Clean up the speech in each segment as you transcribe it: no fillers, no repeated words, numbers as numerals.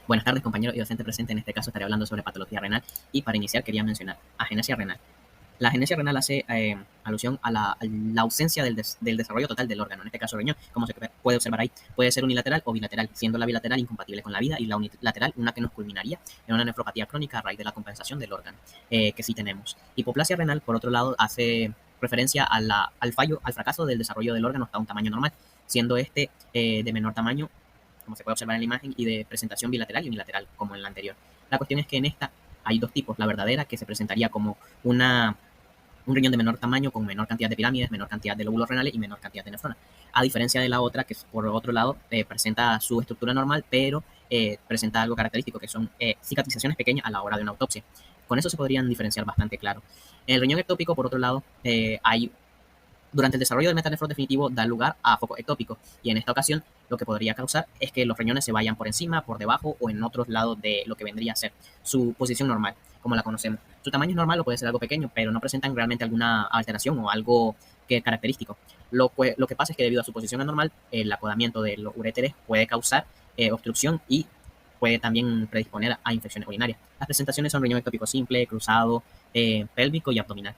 Buenas tardes, compañero y docente presente. En este caso estaré hablando sobre patología renal y para iniciar quería mencionar agenesia renal. La agenesia renal hace alusión a la ausencia del desarrollo total del órgano, en este caso riñón, como se puede observar ahí. Puede ser unilateral o bilateral, siendo la bilateral incompatible con la vida y la unilateral una que nos culminaría en una nefropatía crónica a raíz de la compensación del órgano, que sí tenemos. Hipoplasia renal, por otro lado, hace referencia al fallo, al fracaso del desarrollo del órgano hasta un tamaño normal, siendo este de menor tamaño, como se puede observar en la imagen, y de presentación bilateral y unilateral, como en la anterior. La cuestión es que en esta hay dos tipos: la verdadera, que se presentaría como un riñón de menor tamaño con menor cantidad de pirámides, menor cantidad de lóbulos renales y menor cantidad de nefronas. A diferencia de la otra, que por otro lado presenta su estructura normal, pero presenta algo característico, que son cicatrizaciones pequeñas a la hora de una autopsia. Con eso se podrían diferenciar bastante claro. En el riñón ectópico, por otro lado, hay durante el desarrollo del metanefros definitivo da lugar a focos ectópicos, y en esta ocasión lo que podría causar es que los riñones se vayan por encima, por debajo o en otros lados de lo que vendría a ser su posición normal, como la conocemos. Su tamaño es normal o puede ser algo pequeño, pero no presentan realmente alguna alteración o algo que es característico. Lo que pasa es que debido a su posición anormal, el acodamiento de los uréteres puede causar obstrucción y puede también predisponer a infecciones urinarias. Las presentaciones son riñón ectópico simple, cruzado, pélvico y abdominal.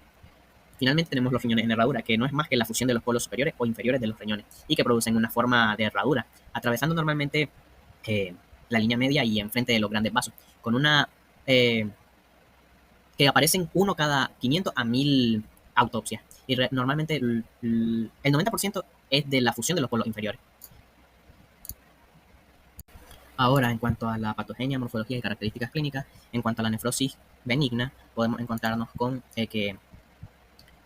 Finalmente tenemos los riñones en herradura, que no es más que la fusión de los polos superiores o inferiores de los riñones y que producen una forma de herradura, atravesando normalmente eh, la línea media y enfrente de los grandes vasos, con una eh, que aparecen uno cada 500 a 1000 autopsias. Y normalmente el 90% es de la fusión de los polos inferiores. Ahora, en cuanto a la patogenia, morfología y características clínicas, en cuanto a la nefrosis benigna, podemos encontrarnos con que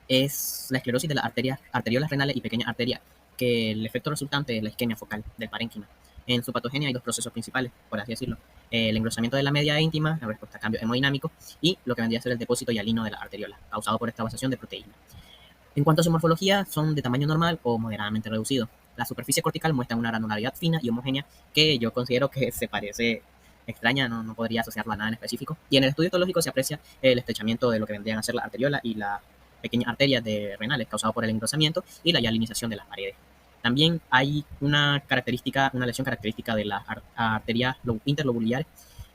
es la esclerosis de las arteriolas renales y pequeñas arterias, que el efecto resultante es la isquemia focal del parénquima. En su patogenia hay dos procesos principales, por así decirlo: el engrosamiento de la media íntima, la respuesta a cambios hemodinámicos, y lo que vendría a ser el depósito hialino de la arteriola, causado por extravasación de proteínas. En cuanto a su morfología, son de tamaño normal o moderadamente reducido. La superficie cortical muestra una granularidad fina y homogénea que yo considero que se parece extraña, no podría asociarla a nada en específico. Y en el estudio histológico se aprecia el estrechamiento de lo que vendrían a ser la arteriola y las pequeñas arterias de renales causado por el engrosamiento y la hialinización de las paredes. También hay una lesión característica de las arterias interlobulares,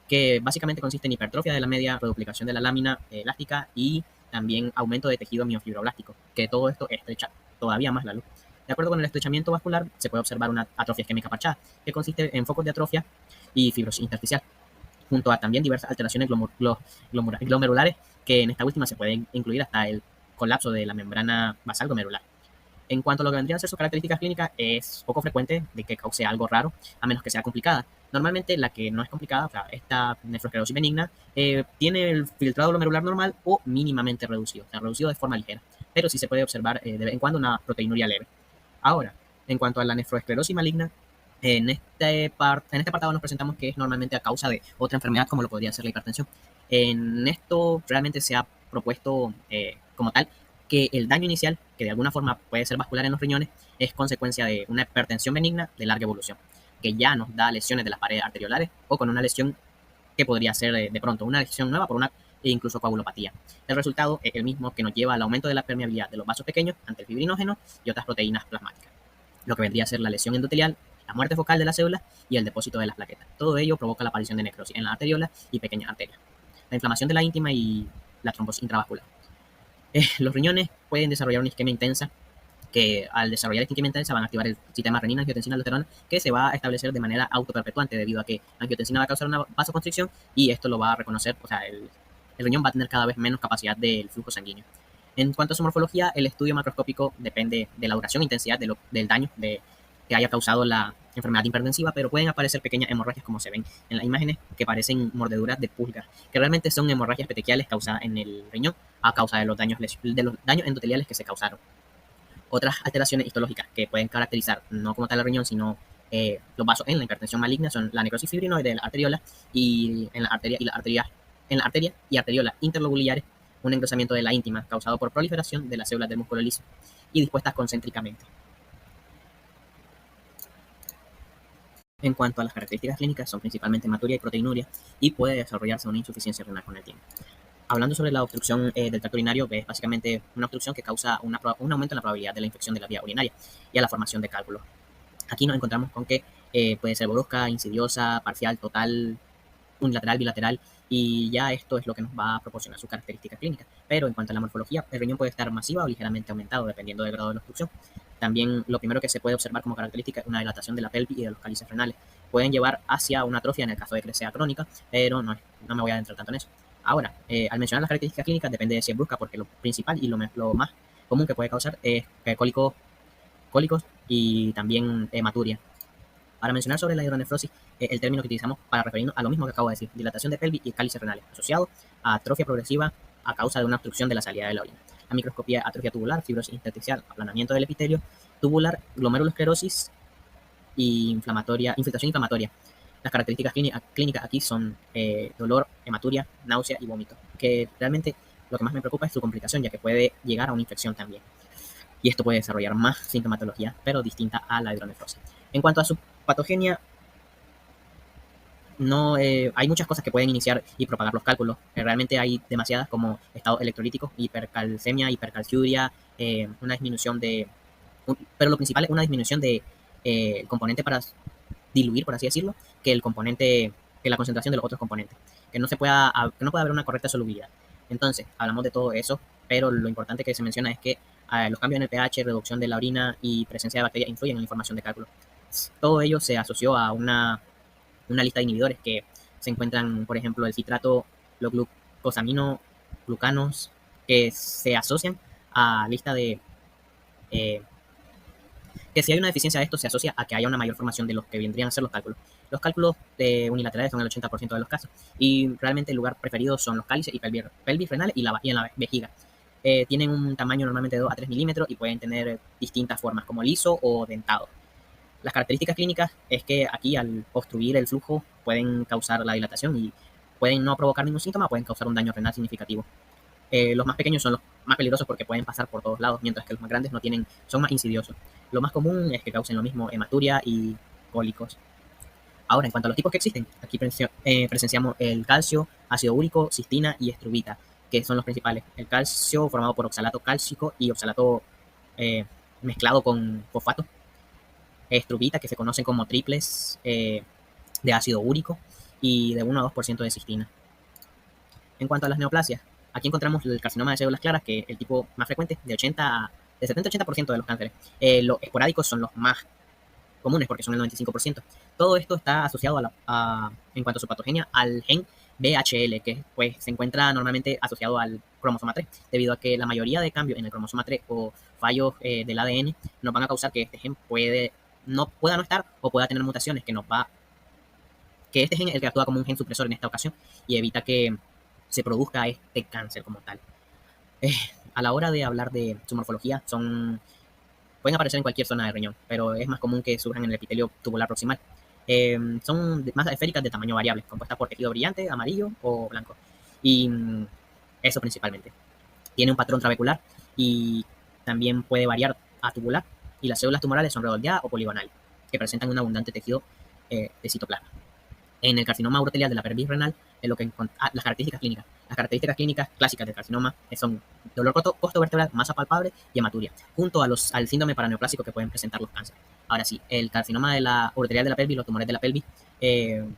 que básicamente consiste en hipertrofia de la media, reduplicación de la lámina elástica y también aumento de tejido miofibroblástico, que todo esto estrecha todavía más la luz. De acuerdo con el estrechamiento vascular, se puede observar una atrofia isquémica parchada, que consiste en focos de atrofia y fibrosis intersticial, junto a también diversas alteraciones glomerulares, que en esta última se puede incluir hasta el colapso de la membrana basal glomerular. En cuanto a lo que vendrían a ser sus características clínicas, es poco frecuente de que cause algo raro, a menos que sea complicada. Normalmente la que no es complicada, o sea, esta nefrosclerosis benigna, tiene el filtrado glomerular normal o mínimamente reducido, o sea, reducido de forma ligera, pero sí se puede observar de vez en cuando una proteinuria leve. Ahora, en cuanto a la nefroesclerosis maligna, en este apartado nos presentamos que es normalmente a causa de otra enfermedad, como lo podría ser la hipertensión. En esto realmente se ha propuesto como tal que el daño inicial, que de alguna forma puede ser vascular en los riñones, es consecuencia de una hipertensión benigna de larga evolución, que ya nos da lesiones de las paredes arteriolares o con una lesión que podría ser de pronto una lesión nueva por una e incluso coagulopatía. El resultado es el mismo, que nos lleva al aumento de la permeabilidad de los vasos pequeños ante el fibrinógeno y otras proteínas plasmáticas, lo que vendría a ser la lesión endotelial, la muerte focal de las células y el depósito de las plaquetas. Todo ello provoca la aparición de necrosis en las arteriolas y pequeñas arterias, la inflamación de la íntima y la trombosis intravascular. Los riñones pueden desarrollar una isquemia intensa, que al desarrollar esta isquemia intensa van a activar el sistema renina, angiotensina, aldosterona, que se va a establecer de manera autoperpetuante, debido a que la angiotensina va a causar una vasoconstricción y esto lo va a reconocer, o sea, el riñón va a tener cada vez menos capacidad del flujo sanguíneo. En cuanto a su morfología, el estudio macroscópico depende de la duración e intensidad del daño que haya causado la enfermedad hipertensiva, pero pueden aparecer pequeñas hemorragias, como se ven en las imágenes, que parecen mordeduras de pulgas, que realmente son hemorragias petequiales causadas en el riñón a causa de los daños endoteliales que se causaron. Otras alteraciones histológicas que pueden caracterizar no como tal el riñón, sino los vasos en la hipertensión maligna, son la necrosis fibrinoide de la arteriola y en la arteria y arteriolas interlobulares, un engrosamiento de la íntima causado por proliferación de las células del músculo liso y dispuestas concéntricamente. En cuanto a las características clínicas, son principalmente hematuria y proteinuria, y puede desarrollarse una insuficiencia renal con el tiempo. Hablando sobre la obstrucción del tracto urinario, es básicamente una obstrucción que causa un aumento en la probabilidad de la infección de la vía urinaria y a la formación de cálculos. Aquí nos encontramos con que puede ser brusca, insidiosa, parcial, total, unilateral, bilateral, y ya esto es lo que nos va a proporcionar sus características clínicas. Pero en cuanto a la morfología, el riñón puede estar masiva o ligeramente aumentado, dependiendo del grado de la obstrucción. También lo primero que se puede observar como característica es una dilatación de la pelvis y de los cálices renales. Pueden llevar hacia una atrofia en el caso de que sea crónica, pero no me voy a adentrar tanto en eso. Ahora, al mencionar las características clínicas depende de si es brusca, porque lo principal y lo más común que puede causar es cólicos y también hematuria. Para mencionar sobre la hidronefrosis, el término que utilizamos para referirnos a lo mismo que acabo de decir, dilatación de pelvis y cálices renales, asociado a atrofia progresiva a causa de una obstrucción de la salida de la orina. La microscopía, atrofia tubular, fibrosis intersticial, aplanamiento del epitelio tubular, glomerulosclerosis y infiltración inflamatoria. Las características clínicas aquí son dolor, hematuria, náusea y vómito, que realmente lo que más me preocupa es su complicación, ya que puede llegar a una infección también. Y esto puede desarrollar más sintomatología, pero distinta a la hidronefrosis. En cuanto a su patogenia, no hay muchas cosas que pueden iniciar y propagar los cálculos. Realmente hay demasiadas como estados electrolíticos, hipercalcemia, hipercalciuria, una disminución pero lo principal es una disminución de el componente para diluir, por así decirlo, que el componente, que la concentración de los otros componentes, que no pueda haber una correcta solubilidad. Entonces, hablamos de todo eso, pero lo importante que se menciona es que los cambios en el pH, reducción de la orina y presencia de bacterias influyen en la información de cálculo. Todo ello se asoció a una lista de inhibidores que se encuentran, por ejemplo, el citrato, los glucanos, que se asocian a lista de que si hay una deficiencia de esto se asocia a que haya una mayor formación de los que vendrían a ser los cálculos. Los cálculos unilaterales son el 80% de los casos y realmente el lugar preferido son los cálices y pelvis renales y en la vejiga. Tienen un tamaño normalmente de 2 a 3 milímetros y pueden tener distintas formas como liso o dentado. Las características clínicas es que aquí al obstruir el flujo pueden causar la dilatación y pueden no provocar ningún síntoma, pueden causar un daño renal significativo. Los más pequeños son los más peligrosos porque pueden pasar por todos lados, mientras que los más grandes son más insidiosos. Lo más común es que causen lo mismo hematuria y cólicos. Ahora, en cuanto a los tipos que existen, aquí presenciamos el calcio, ácido úrico, cistina y estrubita, que son los principales. El calcio formado por oxalato cálcico y oxalato mezclado con fosfato. Estrubita, que se conocen como triples de ácido úrico y de 1 a 2% de cistina. En cuanto a las neoplasias, aquí encontramos el carcinoma de células claras, que es el tipo más frecuente, de 70-80% de los cánceres. Los esporádicos son los más comunes porque son el 95%. Todo esto está asociado en cuanto a su patogenia al gen BHL, que pues, se encuentra normalmente asociado al cromosoma 3, debido a que la mayoría de cambios en el cromosoma 3 o fallos del ADN nos van a causar que este gen pueda no estar o pueda tener mutaciones que este gen es el que actúa como un gen supresor en esta ocasión y evita que se produzca este cáncer como tal. A la hora de hablar de su morfología, pueden aparecer en cualquier zona del riñón, pero es más común que surjan en el epitelio tubular proximal. Son masas esféricas de tamaño variable, compuestas por tejido brillante, amarillo o blanco. Y eso principalmente. Tiene un patrón trabecular y también puede variar a tubular. Y las células tumorales son redondeadas o poligonales, que presentan un abundante tejido de citoplasma. En el carcinoma urotelial de la pelvis renal, las características clínicas. Las características clínicas clásicas del carcinoma son dolor costo-vertebral, masa palpable y hematuria, junto al síndrome paraneoplásico que pueden presentar los cánceres. Ahora sí, el carcinoma de la urotelial de la pelvis, los tumores de la pelvis,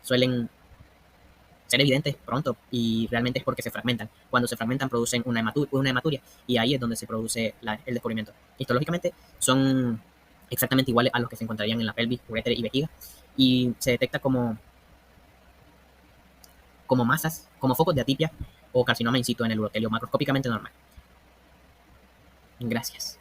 suelen ser evidentes pronto y realmente es porque se fragmentan. Cuando se fragmentan producen una hematuria y ahí es donde se produce el descubrimiento. Histológicamente son exactamente iguales a los que se encontrarían en la pelvis, ureter y vejiga y se detecta como masas, como focos de atipia o carcinoma in situ en el urotelio macroscópicamente normal. Gracias.